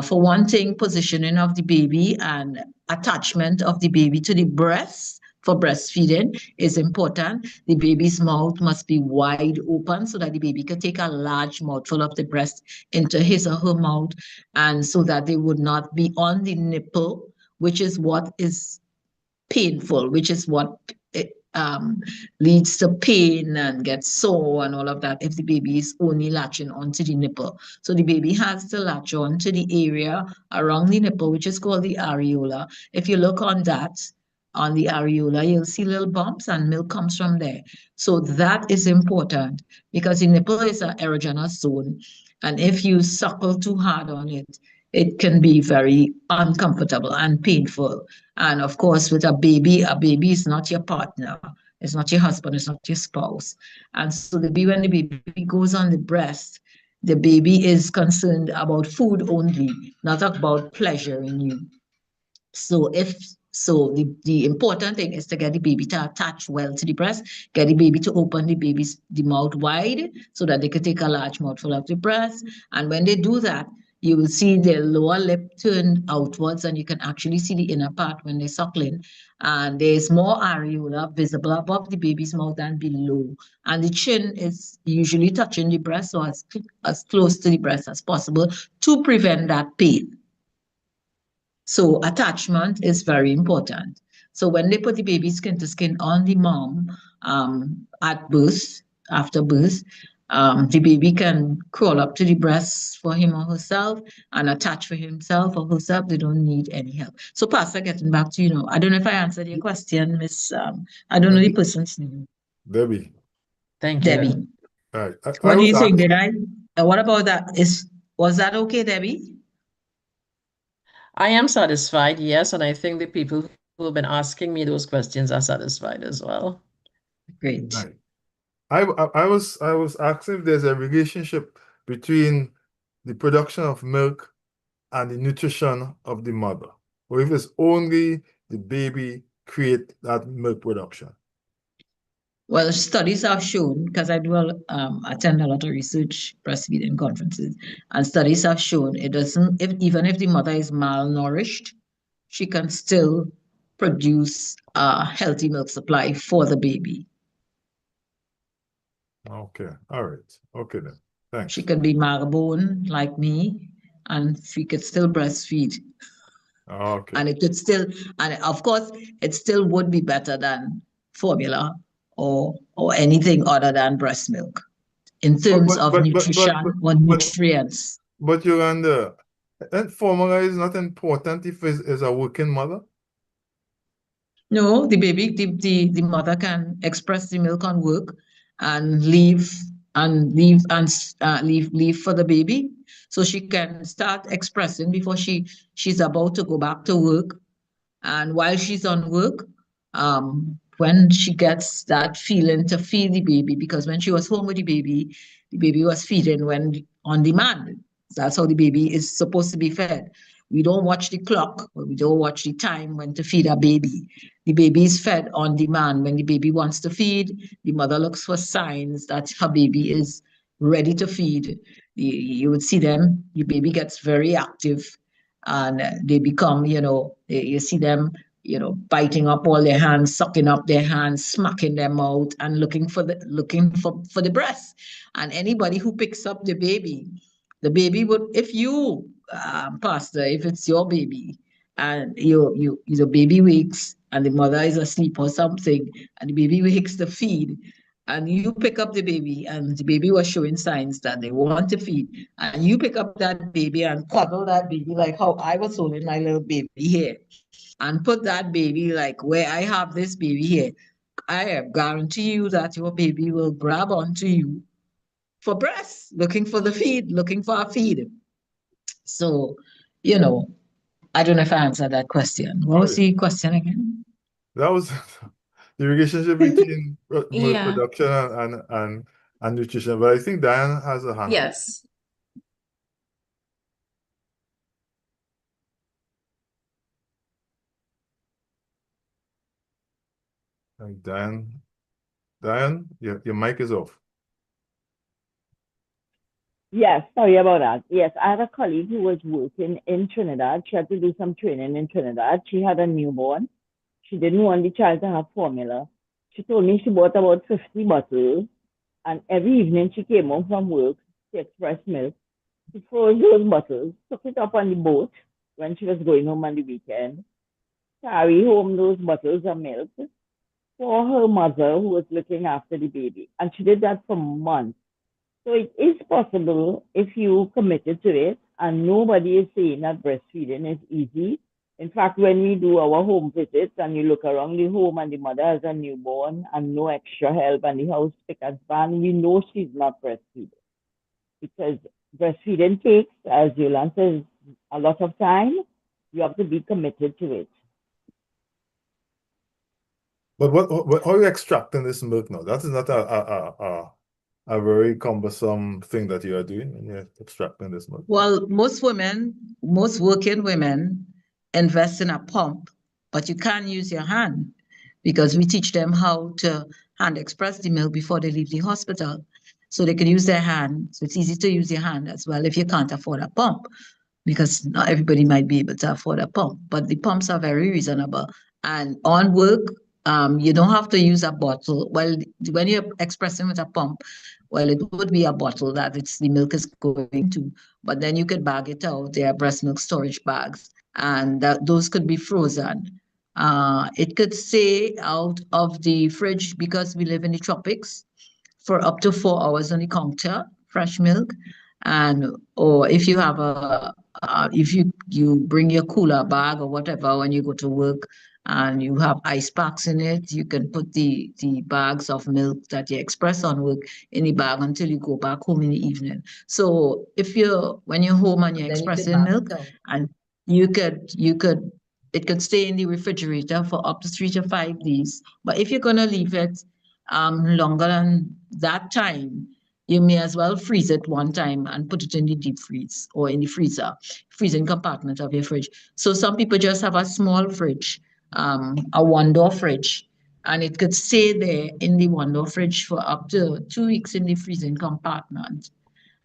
For one thing, positioning of the baby and attachment of the baby to the breast for breastfeeding is important. The baby's mouth must be wide open so that the baby can take a large mouthful of the breast into his or her mouth, and so that they would not be on the nipple, which is what is painful, which is what leads to pain and gets sore and all of that if the baby is only latching onto the nipple. So the baby has to latch on to the area around the nipple, which is called the areola. If you look on that, on the areola, you'll see little bumps and milk comes from there. So that is important because the nipple is an erogenous zone. And if you suckle too hard on it, it can be very uncomfortable and painful. And of course, with a baby is not your partner, it's not your husband, it's not your spouse. And so when the baby goes on the breast, the baby is concerned about food only, not about pleasure in you. So the important thing is to get the baby to attach well to the breast, get the baby to open the mouth wide so that they can take a large mouthful of the breast. And when they do that, you will see their lower lip turn outwards, and you can actually see the inner part when they're suckling. And there's more areola visible above the baby's mouth than below. And the chin is usually touching the breast, or as close to the breast as possible to prevent that pain. So attachment is very important. So when they put the baby skin to skin on the mom at birth, after birth, the baby can crawl up to the breast for him or herself and attach for himself or herself. They don't need any help. So, Pastor, getting back to you, I don't know if I answered your question, Miss. I don't know the person's name. Debbie. Thank Debbie. you. All right. What do you think? What about that? Was that okay, Debbie? I am satisfied, yes, and I think the people who have been asking me those questions are satisfied as well. Great. Right. I was asking if there's a relationship between the production of milk and the nutrition of the mother, or if it's only the baby create that milk production. Well, studies have shown, because I do attend a lot of research breastfeeding conferences, and studies have shown it doesn't, even if the mother is malnourished, she can still produce a healthy milk supply for the baby. Okay, all right. Okay then. Thanks. She could be magbone like me, and she could still breastfeed. Okay. And it could still, and of course, it still would be better than formula or anything other than breast milk in terms of nutrition or nutrients. But Yolande, that formula is not important if it's a working mother? No, the mother can express the milk on work and leave for the baby. So she can start expressing before she's about to go back to work. And while she's on work, when she gets that feeling to feed the baby, because when she was home with the baby was feeding when on demand. That's how the baby is supposed to be fed. We don't watch the clock, or we don't watch the time when to feed a baby. The baby is fed on demand. When the baby wants to feed, the mother looks for signs that her baby is ready to feed. You would see them, your baby gets very active, and they become, you see them, biting up all their hands, sucking up their hands, smacking their mouth, and looking for the breast. And anybody who picks up the baby would, if you, pastor, if it's your baby, and the baby wakes and the mother is asleep or something, and the baby wakes to feed, and you pick up the baby, and the baby was showing signs that they want to feed, and you pick up that baby and cuddle that baby like how I was holding my little baby here, and put that baby like where I have this baby here, I guarantee you that your baby will grab onto you for breast, looking for the feed, looking for a feed. So, I don't know if I answered that question. What was the question again? That was the relationship between milk Yeah. production and nutrition. But I think Diane has a hand. Yes. Diane, Diane, your mic is off. Yes, sorry about that. Yes, I had a colleague who was working in Trinidad. She had to do some training in Trinidad. She had a newborn. She didn't want the child to have formula. She told me she bought about 50 bottles, and every evening she came home from work to express milk. She froze those bottles, took it up on the boat when she was going home on the weekend, carry home those bottles of milk for her mother who was looking after the baby. And she did that for months. So it is possible if you committed to it, and nobody is saying that breastfeeding is easy. In fact, when we do our home visits and you look around the home and the mother has a newborn and no extra help and the house spick and span, we know she's not breastfeeding because breastfeeding takes, as Yolande says, a lot of time. You have to be committed to it. But how are you extracting this milk now? That is not a very cumbersome thing that you are doing when you're extracting this milk. Well, most working women invest in a pump, but you can't use your hand because we teach them how to hand express the milk before they leave the hospital. So they can use their hand. So it's easy to use your hand as well if you can't afford a pump, because not everybody might be able to afford a pump, but the pumps are very reasonable. And on work, you don't have to use a bottle. Well, when you're expressing with a pump, well, it would be a bottle that it's the milk is going to, but then you could bag it out. There are breast milk storage bags, and those could be frozen. It could stay out of the fridge because we live in the tropics for up to 4 hours on the counter, fresh milk. And or if you have if you bring your cooler bag or whatever when you go to work, and you have ice packs in it, you can put the bags of milk that you express on work in the bag until you go back home in the evening. So if you're when you're home and you're Then you could expressing bag milk, it out. and you could it could stay in the refrigerator for up to 3 to 5 days. But if you're gonna leave it longer than that time, you may as well freeze it one time and put it in the deep freeze or in the freezing compartment of your fridge. So some people just have a small fridge, a one-door fridge, and it could stay there in the one-door fridge for up to 2 weeks in the freezing compartment.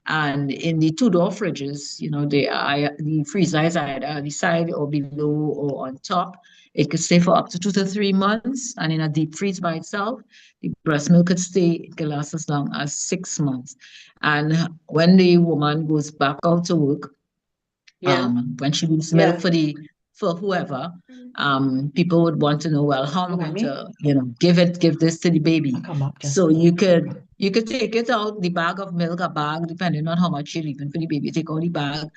And in the two-door fridges, the freezer is either on the side or below or on top. It could stay for up to 2 to 3 months. And in a deep freeze by itself, the breast milk it could last as long as 6 months. And when the woman goes back out to work, Yeah. when she needs milk for whoever, people would want to know, well, how am I going to, give this to the baby? Come up just So you could take it out, the bag of milk, a bag, depending on how much you're leaving for the baby, take out the bag,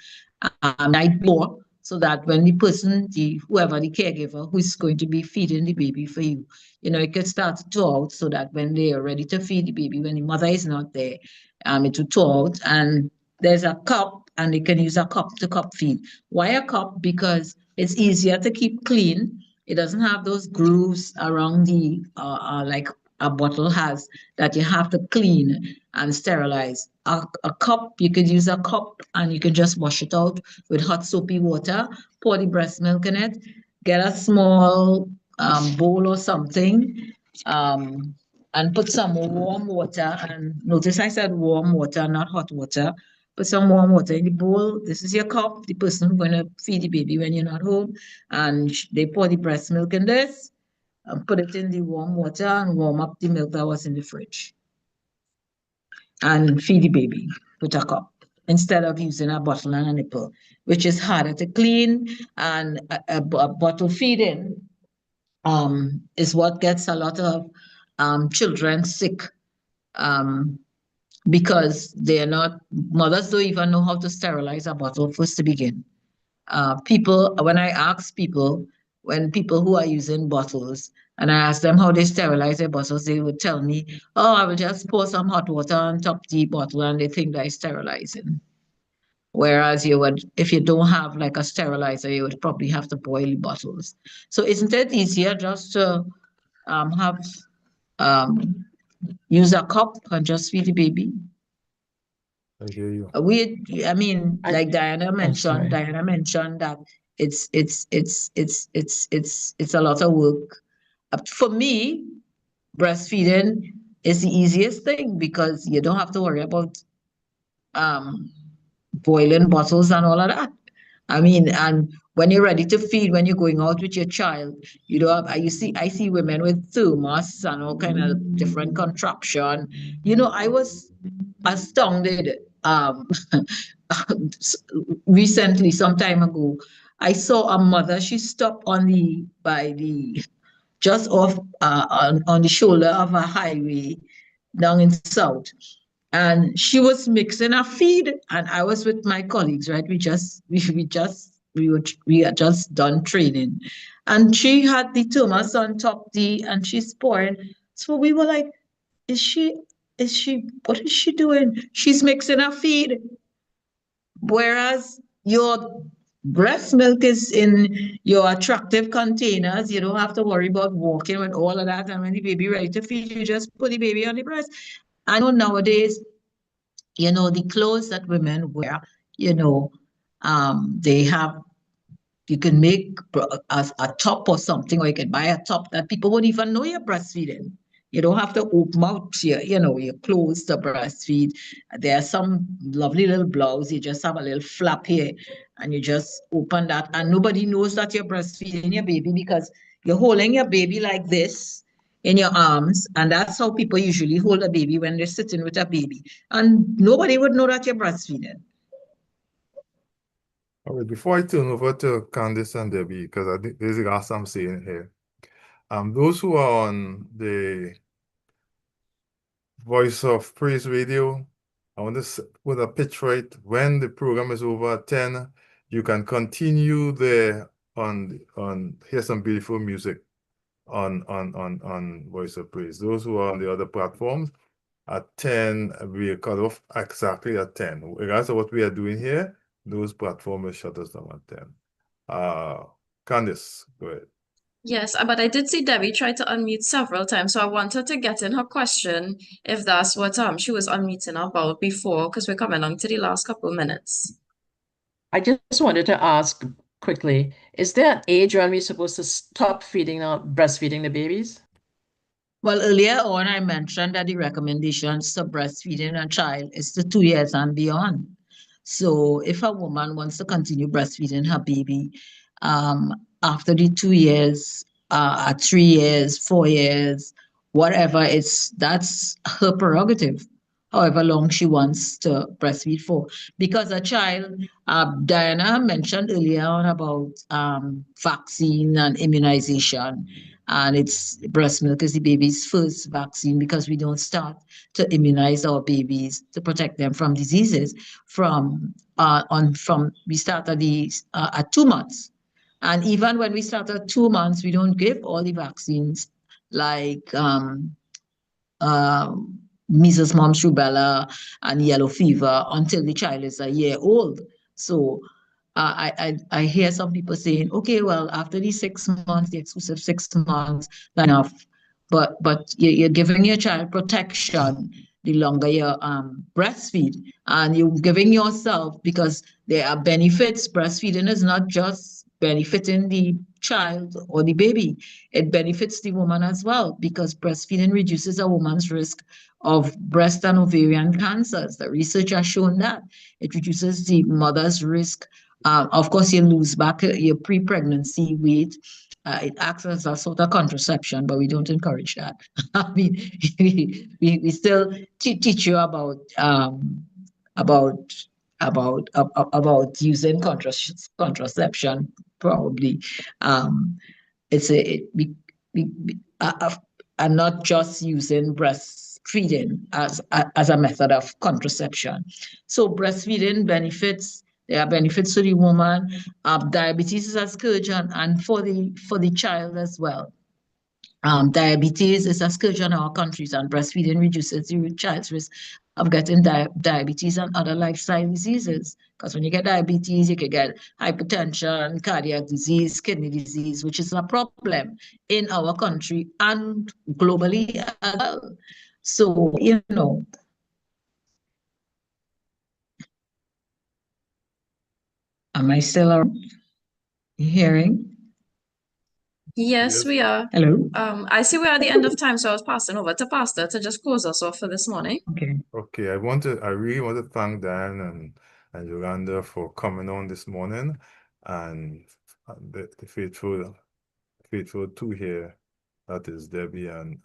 night before, so that when the person, whoever the caregiver who's going to be feeding the baby for you, it could start to thaw out so that when they are ready to feed the baby, when the mother is not there, it will thaw out. And there's a cup, and they can use a cup to cup feed. Why a cup? Because it's easier to keep clean. It doesn't have those grooves around the like a bottle has, that you have to clean and sterilize. A cup, you could use a cup and you can just wash it out with hot soapy water, pour the breast milk in it, get a small bowl or something, um, and put some warm water. And notice I said warm water, not hot water. Put some warm water in the bowl. This is your cup, the person who's going to feed the baby when you're not home. And they pour the breast milk in this and put it in the warm water and warm up the milk that was in the fridge. And feed the baby with a cup instead of using a bottle and a nipple, which is harder to clean. And a bottle feeding is what gets a lot of children sick, because mothers don't even know how to sterilize a bottle first to begin. When I ask people, when people who are using bottles, and I ask them how they sterilize their bottles, they would tell me, oh, I will just pour some hot water on top the bottle, and they think that is sterilizing. Whereas if you don't have like a sterilizer, you would probably have to boil the bottles. So isn't it easier just to have use a cup and just feed the baby? I hear you. I mean, like Diana mentioned, sorry. that it's a lot of work. For me, breastfeeding is the easiest thing because you don't have to worry about um, boiling bottles and all of that. I mean, and when you're ready to feed, when you're going out with your child, you don't have, I see women with thermos and all kind of different contraption. I was astounded. Recently, some time ago, I saw a mother. She stopped by the just off on the shoulder of a highway down in South, and she was mixing a feed, and I was with my colleagues. Right, we had just done training, and she had the thermos on top and she's pouring. So we were like, what is she doing? She's mixing a feed. Whereas your breast milk is in your attractive containers. You don't have to worry about walking with all of that. And when the baby ready to feed, you just put the baby on the breast. I know nowadays, the clothes that women wear, you know, they have you can make a top or something, or you can buy a top that people won't even know you're breastfeeding. You don't have to open out your clothes to breastfeed. There are some lovely little blouse. You just have a little flap here and you just open that, and nobody knows that you're breastfeeding your baby because you're holding your baby like this in your arms. And that's how people usually hold a baby when they're sitting with a baby. And nobody would know that you're breastfeeding. All right, before I turn over to Candice and Debbie, because I think there's a last I'm saying here. Those who are on the Voice of Praise Radio, I want to put a pitch right. When the program is over at 10, you can continue there hear some beautiful music on Voice of Praise. Those who are on the other platforms, at 10, we cut off exactly at 10. Regardless of what we are doing here, those platforms will shut us down at 10. Candice, go ahead. Yes, but I did see Debbie try to unmute several times, so I wanted to get in her question if that's what she was unmuting about before, because we're coming on to the last couple of minutes. I just wanted to ask quickly, is there an age when we're supposed to stop breastfeeding the babies? Well, earlier on, I mentioned that the recommendations to breastfeeding a child is to 2 years and beyond. So if a woman wants to continue breastfeeding her baby after the 2 years, at 3 years, 4 years, whatever, that's her prerogative, however long she wants to breastfeed for. Because a child, Diana mentioned earlier on about vaccine and immunization. And it's breast milk is the baby's first vaccine because we don't start to immunize our babies to protect them from diseases we start at 2 months. And even when we start at 2 months, we don't give all the vaccines like um, measles, mumps, rubella, and yellow fever until the child is a year old. So I hear some people saying, okay, well, after the 6 months, the exclusive 6 months, that's enough. But you're giving your child protection the longer you breastfeed, and you're giving yourself, because there are benefits. Breastfeeding is not just benefiting the child or the baby, it benefits the woman as well, because breastfeeding reduces a woman's risk of breast and ovarian cancers. The research has shown that it reduces the mother's risk. Of course, you lose back your pre-pregnancy weight. It acts as a sort of contraception, but we don't encourage that. I mean, we still teach you about about using contraception, probably. It's a it, we, and not just using breastfeeding as a method of contraception. So breastfeeding benefits. There are benefits to the woman. Diabetes is a scourge, and for the child as well. Diabetes is a scourge in our countries, and breastfeeding reduces the child's risk of getting diabetes and other lifestyle diseases. Because when you get diabetes, you can get hypertension, cardiac disease, kidney disease, which is a problem in our country and globally as well. So, am I still hearing? Yes, we are. Hello? I see we're at the end of time, so I was passing over to Pastor to just close us off for this morning. Okay. Okay, I really want to thank Dan and Yolanda for coming on this morning, and the faithful two here, that is Debbie and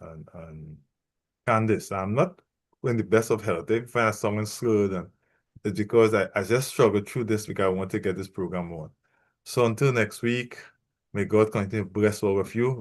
Candice. I'm not in the best of health. They find someone slurred, and it's because I just struggled through this because I want to get this program on. So until next week, may God continue to bless all of you.